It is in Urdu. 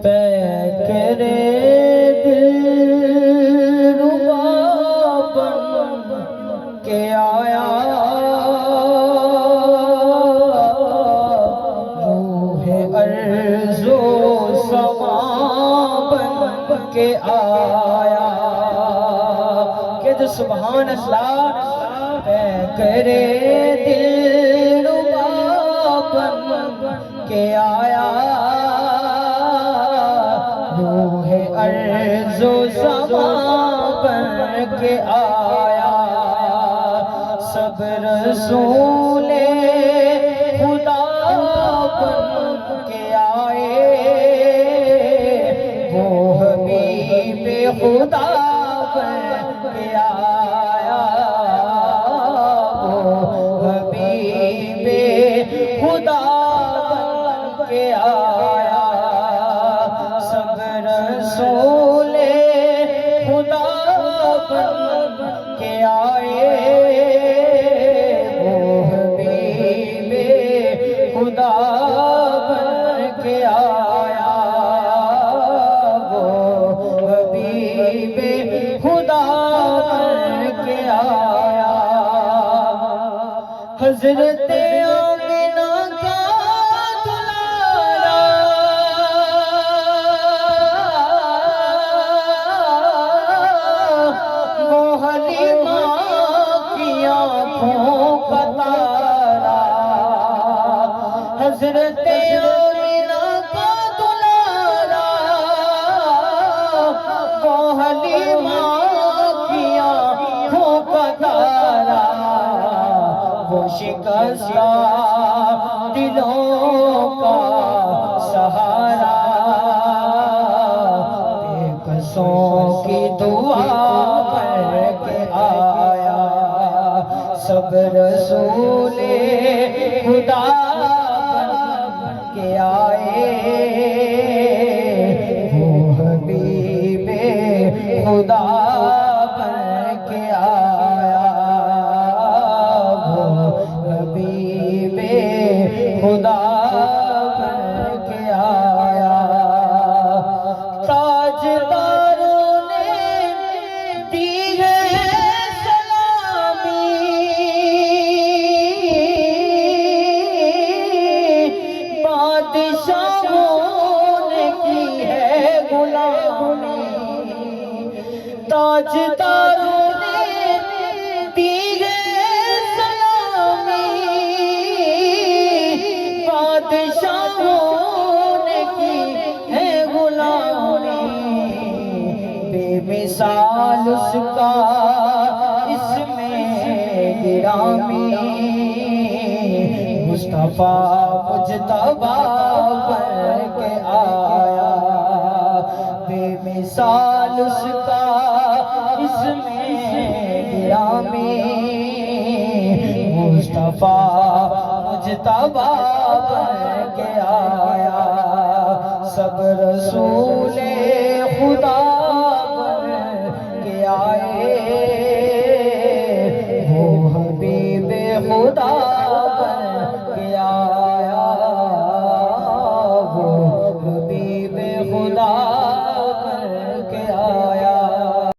پیکرے دل ربا بن کے آیا، روح ارض و سما بن کے آیا، کہ جو سبحان اللہ پیکرے دل ربا بن کے آیا، روح ارض و سما بن کے آیا، سب رسول خدا بن کے آئے، وہ حبیب خدا بن کے آیا، وہ حبیب خدا بن کے آیا، سب رسول خدا بن کے آئے، وہ حبیب خدا بن کے آیا، وہ حبیب خدا بن کے آیا، حضرت آمینہ کا دلارا، وہ حلیمہ کی آنکھوں کا تارا، حضرت آمینہ کا دلارا، وہ حلیمہ کی آنکھوں کا تارا، وہ شکستہ دلوں کا سہارا، بے کسوں کی دعا بن کے آیا، سب رسول خدا بن کے آئے، وہ حبیب خدا بن کے آیا، وہ حبیب خدا بن کے آیا، تاجداروں نے دی ہے سلامی، بادشاہوں نے کی ہے غلامی، تاجداروں نے دی ہے سلامی، بادشاہوں نے کی ہے غلامی، بے مثال اس کا اس میں گرامی، مصطفیٰ مجتبیٰ بن کے آیا، بے مثال اس کا اس میں گرامی، مصطفیٰ مجتبیٰ بن کے آیا، سب رسول